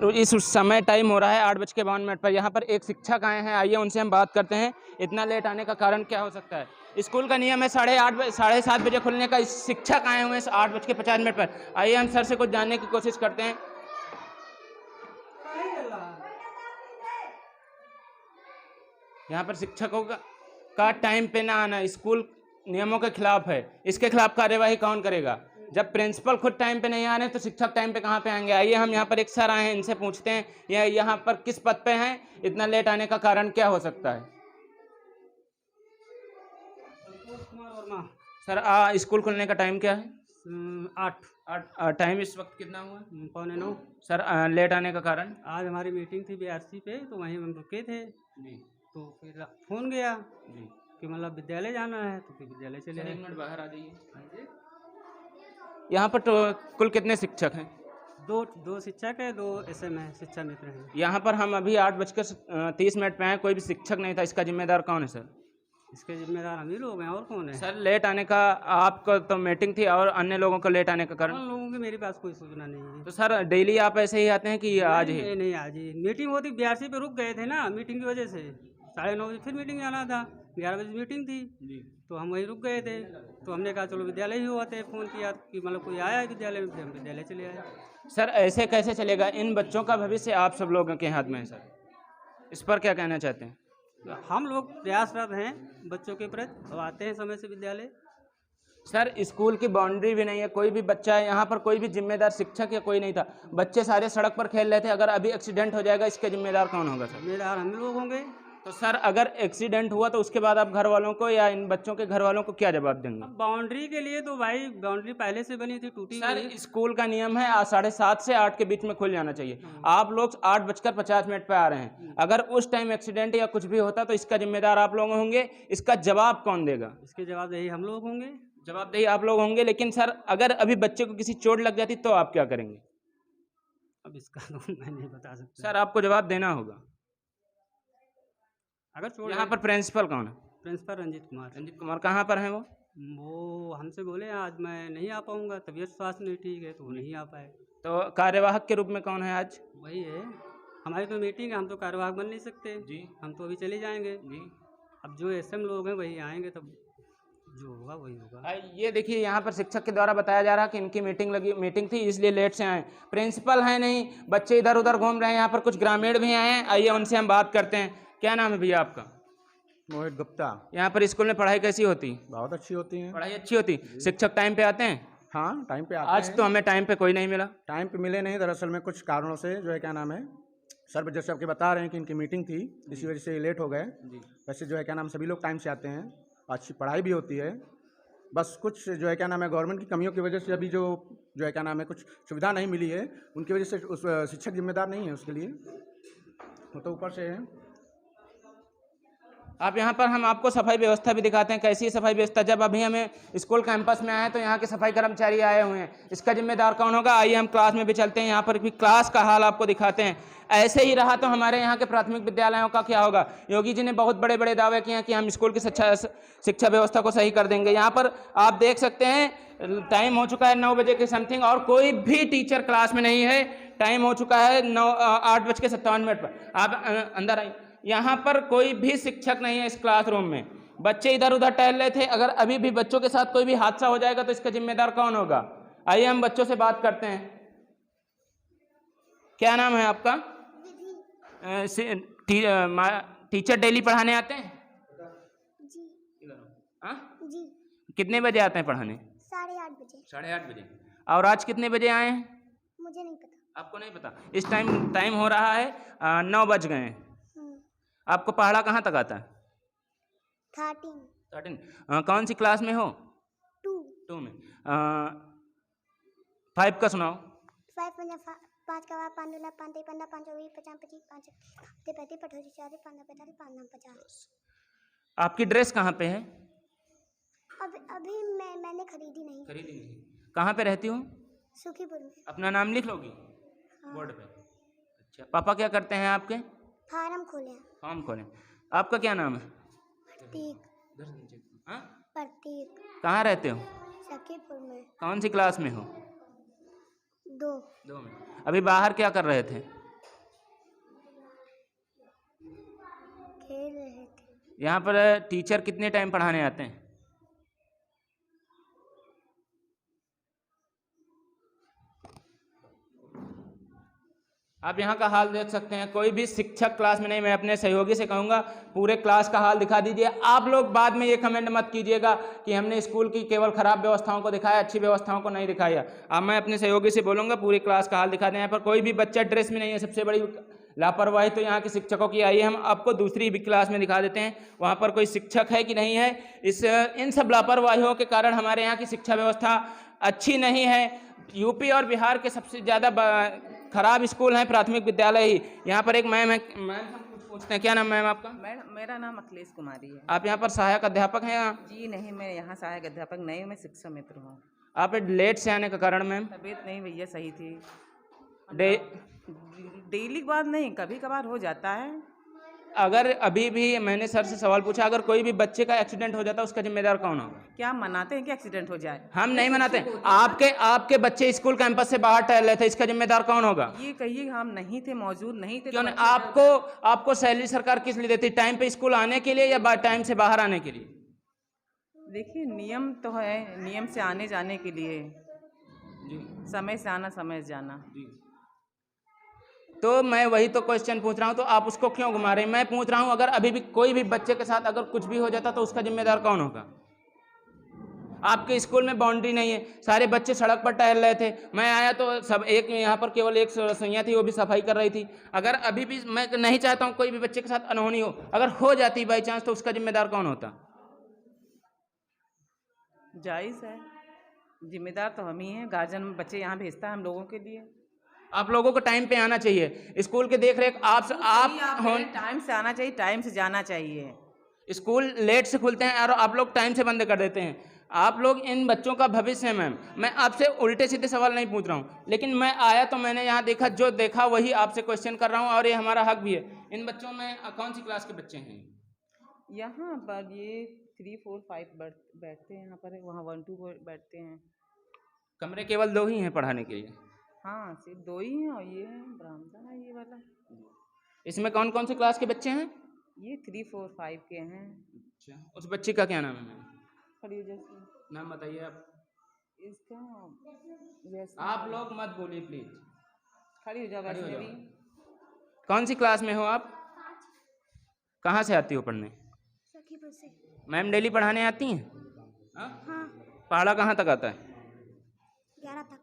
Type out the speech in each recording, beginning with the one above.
तो इस समय टाइम हो रहा है 8:52 पर। यहाँ पर एक शिक्षक आए हैं, आइए उनसे हम बात करते हैं। इतना लेट आने का कारण क्या हो सकता है? स्कूल का नियम है 7:30 बजे खुलने का। इस शिक्षक आए हुए हैं 8:50 पर। आइए हम सर से कुछ जानने की कोशिश करते हैं। यहाँ पर शिक्षकों का टाइम पे ना आना स्कूल नियमों के खिलाफ है। इसके खिलाफ कार्यवाही कौन करेगा? जब प्रिंसिपल खुद टाइम पे नहीं आ रहे तो शिक्षक टाइम पे कहाँ पे आएंगे? आइए हम यहाँ पर एक सर आए हैं, इनसे पूछते हैं यहाँ पर किस पद पे हैं, इतना लेट आने का कारण क्या हो सकता है? सर स्कूल खुलने का टाइम क्या है? 8। टाइम इस वक्त कितना हुआ? 8:45। सर लेट आने का कारण? आज हमारी मीटिंग थी बीआरसी पे, तो वहीं हम रुके थे जी। तो फिर फोन गया जी कि मतलब विद्यालय जाना है, तो फिर विद्यालय चले सर गए। 1 मिनट बाहर आ जाइए। यहाँ पर तो कुल कितने शिक्षक हैं? दो शिक्षक है, 2 SM है, शिक्षा मित्र हैं। यहाँ पर हम अभी 8:30 पे आए, कोई भी शिक्षक नहीं था। इसका जिम्मेदार कौन है सर? इसके जिम्मेदार हम ही लोग हैं, और कौन है? सर लेट आने का आपका तो मीटिंग थी, और अन्य लोगों को लेट आने का कारण? उन लोगों की मेरे पास कोई सूचना नहीं है। तो सर डेली आप ऐसे ही आते हैं कि आज ही? नहीं, आज ही मीटिंग होती, बीआरसी पे रुक गए थे ना मीटिंग की वजह से। 9:30 बजे फिर मीटिंग जाना था, 11 बजे मीटिंग थी जी। तो हम वहीं रुक गए थे। तो हमने कहा चलो विद्यालय ही हुआ थे, फ़ोन किया कि मतलब कोई आया है विद्यालय में, फिर हम विद्यालय चले आए। सर ऐसे कैसे चलेगा? इन बच्चों का भविष्य आप सब लोगों के हाथ में है सर, इस पर क्या कहना चाहते हैं? हम लोग प्रयासरत हैं बच्चों के प्रति, अब आते हैं समय से विद्यालय। सर स्कूल की बाउंड्री भी नहीं है, कोई भी बच्चा है यहाँ पर, कोई भी जिम्मेदार शिक्षक या कोई नहीं था। बच्चे सारे सड़क पर खेल रहे थे। अगर अभी एक्सीडेंट हो जाएगा, इसके जिम्मेदार कौन होगा सर? जिम्मेदार हम लोग होंगे। तो सर अगर एक्सीडेंट हुआ तो उसके बाद आप घर वालों को या इन बच्चों के घर वालों को क्या जवाब देंगे? अब बाउंड्री के लिए तो भाई बाउंड्री पहले से बनी थी, टूटी सर हुई। स्कूल का नियम है 7:30 से 8 के बीच में खुल जाना चाहिए। आप लोग 8:50 पे आ रहे हैं। अगर उस टाइम एक्सीडेंट या कुछ भी होता तो इसका जिम्मेदार आप लोग होंगे। इसका जवाब कौन देगा? इसके जवाबदेही हम लोग होंगे। जवाबदेही आप लोग होंगे, लेकिन सर अगर अभी बच्चे को किसी चोट लग जाती तो आप क्या करेंगे? अब इसका तो मैं नहीं बता सकता। सर आपको जवाब देना होगा। अगर चोट यहाँ पर प्रिंसिपल कौन है? प्रिंसिपल रंजीत कुमार। रंजीत कुमार कहाँ पर हैं वो? वो हमसे बोले आज मैं नहीं आ पाऊँगा, तबीयत स्वास्थ्य नहीं ठीक है, तो वो नहीं आ पाए। तो कार्यवाहक के रूप में कौन है आज? वही है, हमारी तो मीटिंग है, हम तो कार्यवाहक बन नहीं सकते जी। हम तो अभी चले जाएंगे जी। अब जो SM लोग हैं वही आएंगे, तब जो होगा वही होगा। ये देखिए यहाँ पर शिक्षक के द्वारा बताया जा रहा है कि इनकी मीटिंग थी इसलिए लेट से आए। प्रिंसिपल है नहीं, बच्चे इधर उधर घूम रहे हैं। यहाँ पर कुछ ग्रामीण भी आए हैं, आइए उनसे हम बात करते हैं। क्या नाम है भैया आपका? मोहित गुप्ता। यहाँ पर स्कूल में पढ़ाई कैसी होती? बहुत अच्छी होती है। पढ़ाई अच्छी होती? शिक्षक टाइम पे आते हैं? हाँ, टाइम पे आते आज हैं। तो हमें टाइम पे कोई नहीं मिला। टाइम पे मिले नहीं, दरअसल में कुछ कारणों से जो है क्या नाम है, सर जैसे आपके बता रहे हैं कि इनकी मीटिंग थी, इसी वजह से लेट हो गए। वैसे जो है क्या नाम सभी लोग टाइम से आते हैं, अच्छी पढ़ाई भी होती है। बस कुछ जो है क्या नाम है गवर्नमेंट की कमियों की वजह से अभी जो है क्या नाम है कुछ सुविधा नहीं मिली है, उनकी वजह से उस शिक्षक जिम्मेदार नहीं है उसके लिए, वो तो ऊपर से है। आप यहाँ पर हम आपको सफाई व्यवस्था भी दिखाते हैं, कैसी है सफाई व्यवस्था। जब अभी हमें स्कूल कैंपस में आए तो यहाँ के सफाई कर्मचारी आए हुए हैं, इसका जिम्मेदार कौन होगा? आइए हम क्लास में भी चलते हैं, यहाँ पर भी क्लास का हाल आपको दिखाते हैं। ऐसे ही रहा तो हमारे यहाँ के प्राथमिक विद्यालयों का क्या होगा? योगी जी ने बहुत बड़े बड़े दावे किए हैं कि हम स्कूल की शिक्षा व्यवस्था को सही कर देंगे। यहाँ पर आप देख सकते हैं टाइम हो चुका है 9 बजे के समथिंग, और कोई भी टीचर क्लास में नहीं है। टाइम हो चुका है 8:57 पर। आप अंदर आइए। यहाँ पर कोई भी शिक्षक नहीं है इस क्लासरूम में। बच्चे इधर उधर टहल रहे थे। अगर अभी भी बच्चों के साथ कोई भी हादसा हो जाएगा तो इसका जिम्मेदार कौन होगा? आइए हम बच्चों से बात करते हैं। क्या नाम है आपका? टीचर डेली पढ़ाने आते हैं? जी। जी। कितने बजे आते हैं पढ़ाने? 8:30 बजे। 8:30 बजे। और आज कितने बजे आए हैं? मुझे नहीं पता। आपको नहीं पता? इस टाइम हो रहा है 9 बज गए हैं। आपको पढ़ा कहाँ तक आता है? 13। कौन सी क्लास में हो? 2 में। 5 का सुनाओ। 5 5 का 5 दूना 5 3 15 5 20 50 25 5 35 40 40 50 55 50। आपकी ड्रेस कहाँ पे है? अभी मैंने खरीदी नहीं। कहाँ पे रहती हूँ? सुखीपुर में। अपना नाम लिख लोगी? हाँ। बोर्ड पे। अच्छा, पापा क्या करते हैं आपके? फार्म खोले। आपका क्या नाम है? प्रतीक। कहाँ रहते हो? सुखीपुर में। कौन सी क्लास में हो? 2 में। अभी बाहर क्या कर रहे थे? यहाँ पर टीचर कितने टाइम पढ़ाने आते हैं? आप यहाँ का हाल देख सकते हैं, कोई भी शिक्षक क्लास में नहीं। मैं अपने सहयोगी से कहूँगा पूरे क्लास का हाल दिखा दीजिए। आप लोग बाद में ये कमेंट मत कीजिएगा कि हमने स्कूल की केवल खराब व्यवस्थाओं को दिखाया, अच्छी व्यवस्थाओं को नहीं दिखाया। अब मैं अपने सहयोगी से बोलूँगा पूरी क्लास का हाल दिखा दें। यहाँ पर कोई भी बच्चा ड्रेस में नहीं है, सबसे बड़ी लापरवाही तो यहाँ के शिक्षकों की आई है। हम आपको दूसरी भी क्लास में दिखा देते हैं, वहाँ पर कोई शिक्षक है कि नहीं है। इन सब लापरवाहियों के कारण हमारे यहाँ की शिक्षा व्यवस्था अच्छी नहीं है। यूपी और बिहार के सबसे ज़्यादा खराब स्कूल हैं प्राथमिक विद्यालय ही। यहाँ पर एक मैम है, मैम हम कुछ पूछते हैं, क्या नाम मैम आपका? मैडम मेरा नाम अखिलेश कुमारी है। आप यहाँ पर सहायक अध्यापक हैं यहाँ? जी नहीं, मैं यहाँ सहायक अध्यापक नहीं हूँ, मैं शिक्षा मित्र हूँ। आप लेट से आने का कारण मैम? तबीयत नहीं भैया सही थी। डे डेली की बात नहीं, कभी कभार हो जाता है। अगर अभी भी मैंने सर से सवाल पूछा, अगर कोई भी बच्चे का एक्सीडेंट हो जाता है उसका जिम्मेदार कौन होगा? क्या हम मनाते हैं कि एक्सीडेंट हो जाए? हम नहीं मनाते। आपके बच्चे स्कूल कैंपस से बाहर टहल रहे थे, इसका जिम्मेदार कौन होगा? ये कहिए हम नहीं थे, मौजूद नहीं थे। क्यों तो नहीं? आपको सैलरी सरकार किस लिए देती? टाइम पे स्कूल आने के लिए या टाइम से बाहर आने के लिए? देखिए नियम तो है, नियम से आने जाने के लिए जी, समय से आना समय से जाना। जी। तो मैं वही तो क्वेश्चन पूछ रहा हूँ, तो आप उसको क्यों घुमा रहे हैं? मैं पूछ रहा हूँ अगर अभी भी कोई भी बच्चे के साथ अगर कुछ भी हो जाता तो उसका जिम्मेदार कौन होगा? आपके स्कूल में बाउंड्री नहीं है, सारे बच्चे सड़क पर टहल रहे थे। मैं आया तो सब एक यहाँ पर केवल एक रसोइया थी, वो भी सफाई कर रही थी। अगर अभी भी, मैं नहीं चाहता हूँ कोई भी बच्चे के साथ अनहोनी हो, अगर हो जाती बाई चांस तो उसका जिम्मेदार कौन होता? जायज़ है, जिम्मेदार तो हम ही हैं। गार्जियन बच्चे यहाँ भेजता है हम लोगों के लिए। आप लोगों को टाइम पे आना चाहिए। स्कूल के देख रेख आप टाइम से आना चाहिए, टाइम से जाना चाहिए। स्कूल लेट से खुलते हैं और आप लोग टाइम से बंद कर देते हैं। आप लोग इन बच्चों का भविष्य है मैम। मैं आपसे उल्टे सीधे सवाल नहीं पूछ रहा हूँ, लेकिन मैं आया तो मैंने यहाँ देखा, जो देखा वही आपसे क्वेश्चन कर रहा हूँ और ये हमारा हक भी है। इन बच्चों में कौन सी क्लास के बच्चे हैं? यहाँ पर ये 3, 4, 5 बैठते हैं। यहाँ पर वहाँ 1, 2 बैठते हैं। कमरे केवल 2 ही हैं पढ़ाने के लिए? हाँ, सिर्फ 2 ही हैं और ये है बरामदा है ये वाला। इसमें कौन कौन से क्लास के बच्चे हैं? ये 3, 4, 5 के हैं। अच्छा, उस बच्ची का क्या नाम है मैम? खड़ी जैसे नाम बताइए आप। इसका वैसे आप लोग मत बोलिए प्लीज। खड़ी हो जाओ खड़ी हो वैसे जाओ। भी। कौन सी क्लास में हो आप? कहाँ से आती हो पढ़ने? सखीपुर से। मैम डेली पढ़ाने आती हैं? हाँ, पढ़ा कहाँ तक आता है? 11 तक।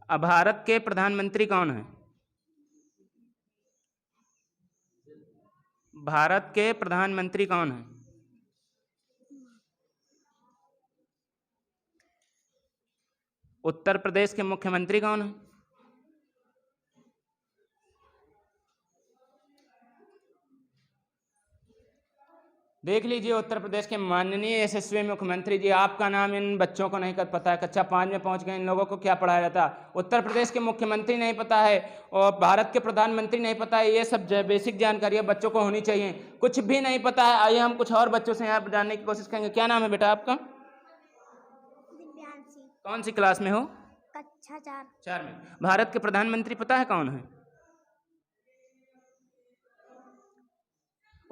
अब भारत के प्रधानमंत्री कौन है? भारत के प्रधानमंत्री कौन है? उत्तर प्रदेश के मुख्यमंत्री कौन है? देख लीजिए, उत्तर प्रदेश के माननीय यशस्वी मुख्यमंत्री जी। आपका नाम इन बच्चों को नहीं कर पता है, कक्षा 5 में पहुंच गए, इन लोगों को क्या पढ़ाया जाता? उत्तर प्रदेश के मुख्यमंत्री नहीं पता है और भारत के प्रधानमंत्री नहीं पता है। ये सब बेसिक जानकारी बच्चों को होनी चाहिए। कुछ भी नहीं पता है। आइए हम कुछ और बच्चों से यहाँ पर जानने की कोशिश करेंगे। क्या नाम है बेटा आपका? दिव्यांशी। कौन सी क्लास में हो? कक्षा 4 में। भारत के प्रधानमंत्री पता है कौन है?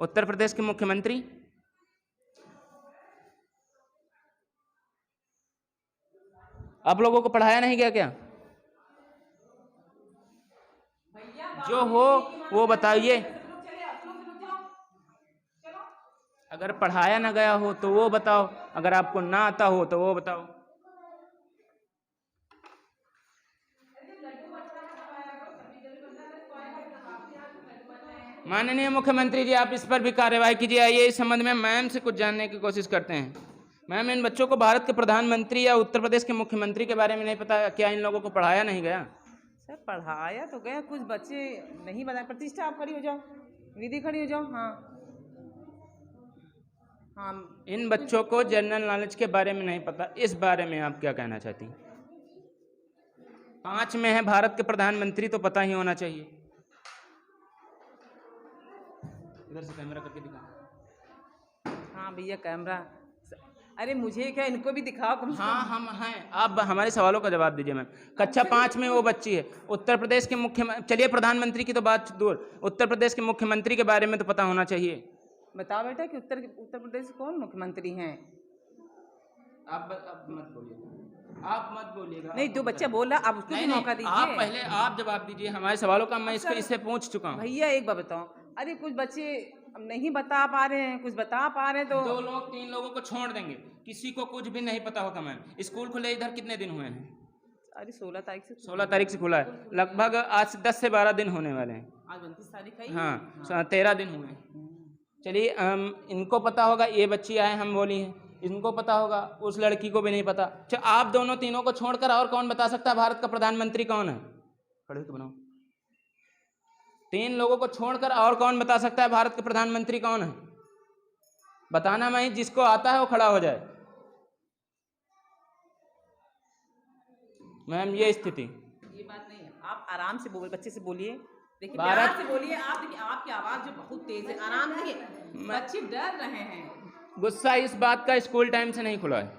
उत्तर प्रदेश के मुख्यमंत्री? आप लोगों को पढ़ाया नहीं गया क्या? जो हो वो बताइए। अगर पढ़ाया ना गया हो तो वो बताओ, अगर आपको ना आता हो तो वो बताओ। माननीय मुख्यमंत्री जी, आप इस पर भी कार्यवाही कीजिए। आइए इस संबंध में मैम से कुछ जानने की कोशिश करते हैं। मैम, इन बच्चों को भारत के प्रधानमंत्री या उत्तर प्रदेश के मुख्यमंत्री के बारे में नहीं पता, क्या इन लोगों को पढ़ाया नहीं गया? सर पढ़ाया तो गया, कुछ बच्चे नहीं बताए। प्रतिष्ठा आप खड़ी हो जाओ, विधि खड़ी हो जाओ। हाँ हाँ, इन बच्चों को जनरल नॉलेज के बारे में नहीं पता, इस बारे में आप क्या कहना चाहती हैं? 5 में है भारत के प्रधानमंत्री, तो पता ही होना चाहिए। इधर से कैमरा करके दिखा। हाँ भैया कैमरा। अरे मुझे क्या, इनको भी दिखाओ कम से हाँ हम हैं, आप हमारे सवालों का जवाब दीजिए मैम। कक्षा 5 में वो बच्ची है। उत्तर प्रदेश के मुख्यमंत्री, चलिए प्रधानमंत्री की तो बात दूर, उत्तर प्रदेश के मुख्यमंत्री के बारे में तो पता होना चाहिए। बताओ बेटा कि उत्तर प्रदेश के कौन मुख्यमंत्री हैं? आप मत बोलिए, आप मत बोलिएगा। नहीं, जो बच्चा बोल रहा आप उसको भी मौका दीजिए। आप पहले आप जवाब दीजिए हमारे सवालों का। मैं इससे पूछ चुका हूँ। भैया एक बात बताओ, अरे कुछ बच्चे अब नहीं बता पा रहे हैं, कुछ बता पा रहे हैं तो 2 लोग 3 लोगों को छोड़ देंगे, किसी को कुछ भी नहीं पता होगा। मैम स्कूल खुले इधर कितने दिन हुए हैं? अरे 16 तारीख से 16 तारीख से खुला है, लगभग आज से 10 से 12 दिन होने वाले हैं। आज 29 तारीख है। हाँ 13 दिन हुए हैं। चलिए इनको पता होगा, ये बच्ची आए हम बोली हैं, इनको पता होगा, उस लड़की को भी नहीं पता। अच्छा आप दोनों तीनों को छोड़कर और कौन बता सकता है भारत का प्रधानमंत्री कौन है? खड़े होकर बनाओ। 3 लोगों को छोड़कर और कौन बता सकता है भारत के प्रधानमंत्री कौन है? बताना मैं, जिसको आता है वो खड़ा हो जाए। मैम ये स्थिति, ये बात नहीं है। आप आराम से बोल, बच्चे से बोलिए, देखिए भारत- प्यार से बोलिए। आप देखिए आपकी आवाज जो बहुत तेज है, आराम से। बच्चे डर रहे हैं। गुस्सा इस बात का स्कूल टाइम से नहीं खुला है।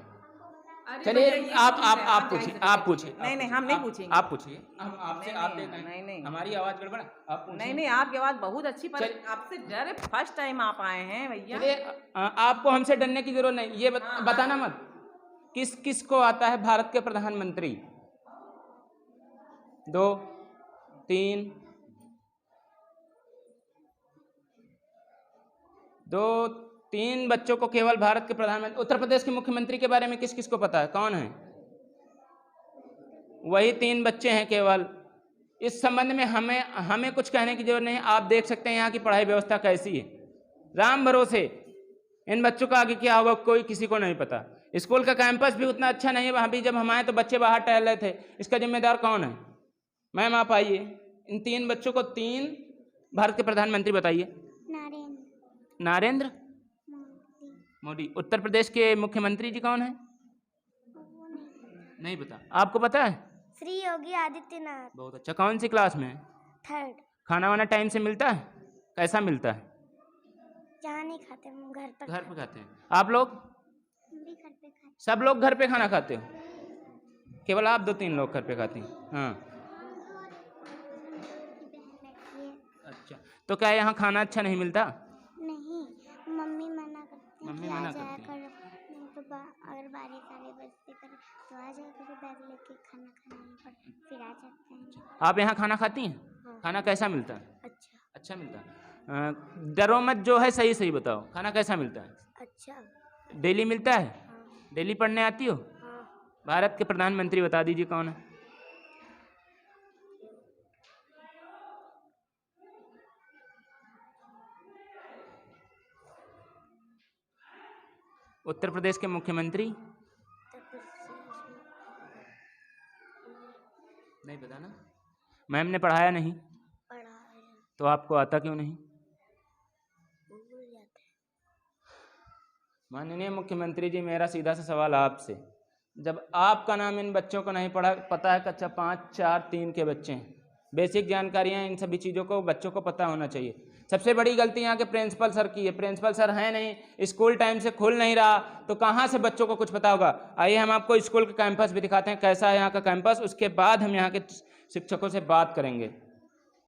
अरे चलिए भैया, ये आप कौन सा है? आप जा पूछिए, सकते आप हैं। पूछिए। नहीं, हम नहीं पूछेंगे। आप पूछिए, हम आपसे आप नहीं, देख रहे हैं। नहीं। हमारी आवाज गड़बड़ है, आप पूछिए। नहीं, आपकी आवाज बहुत अच्छी, पर चल- आपसे डर है। फर्स्ट टाइम आप आए हैं भैया। चलिए आपको हमसे डरने की जरूरत नहीं। ये बताना मत किस किस को आता है भारत के प्रधानमंत्री? 2 3 2 3 बच्चों को केवल भारत के प्रधानमंत्री। उत्तर प्रदेश के मुख्यमंत्री के बारे में किस किस को पता है, कौन है? वही 3 बच्चे हैं केवल। इस संबंध में हमें कुछ कहने की जरूरत नहीं है। आप देख सकते हैं यहाँ की पढ़ाई व्यवस्था कैसी है। राम भरोसे इन बच्चों का आगे क्या होगा कोई किसी को नहीं पता। स्कूल का कैंपस भी उतना अच्छा नहीं है। वहाँ भी जब हम आए तो बच्चे बाहर टहल रहे थे। इसका जिम्मेदार कौन है? मैम आप आइए, इन 3 बच्चों को 3 भारत के प्रधानमंत्री बताइए। नरेंद्र नरेंद्र मोदी। मोदी। उत्तर प्रदेश के मुख्यमंत्री जी कौन है? नहीं पता। आपको पता है? श्री योगी आदित्यनाथ। बहुत अच्छा। कौन सी क्लास में है? 3rd। खाना वाना टाइम से मिलता है? कैसा मिलता है? यहाँ नहीं खाते, हम घर पर घर पे खाते हैं। आप लोग? हम भी घर पे खाते। सब लोग घर पे खाना खाते हो? केवल आप 2-3 लोग घर पे खाती हैं? हाँ अच्छा। तो क्या यहाँ खाना अच्छा नहीं मिलता? नहीं, मम्मी मना करती हैं मम्मी कि आ मना जाया करती हैं। करो, नहीं तो अगर बारिश आने बजते करे तो आ जाया करो बैग लेके खाना खाने पर, फिर आ जाते हैं। आप यहाँ खाना खाती हैं? हाँ। खाना कैसा मिलता है? अच्छा। अच्छा मिलता है। डरो मत जो है, सही सही बताओ, खाना कैसा मिलता है? अच्छा। डेली मिलता है? हाँ। डेली पढ़ने आती हो? हाँ। भारत के प्रधानमंत्री बता दीजिए कौन है? उत्तर प्रदेश के मुख्यमंत्री? नहीं पता ना? मैम ने पढ़ाया नहीं पढ़ा है, तो आपको आता क्यों नहीं? भूल जाते हैं। माननीय मुख्यमंत्री जी, मेरा सीधा सा सवाल आपसे, जब आपका नाम इन बच्चों को नहीं पढ़ा पता है, कक्षा 5, 4, 3 के बच्चे हैं, बेसिक जानकारियाँ इन सभी चीज़ों को बच्चों को पता होना चाहिए। सबसे बड़ी गलती यहाँ के प्रिंसिपल सर की है। प्रिंसिपल सर हैं नहीं, स्कूल टाइम से खुल नहीं रहा, तो कहाँ से बच्चों को कुछ पता होगा? आइए हम आपको स्कूल का कैंपस भी दिखाते हैं, कैसा है यहाँ का कैंपस। उसके बाद हम यहाँ के शिक्षकों से बात करेंगे।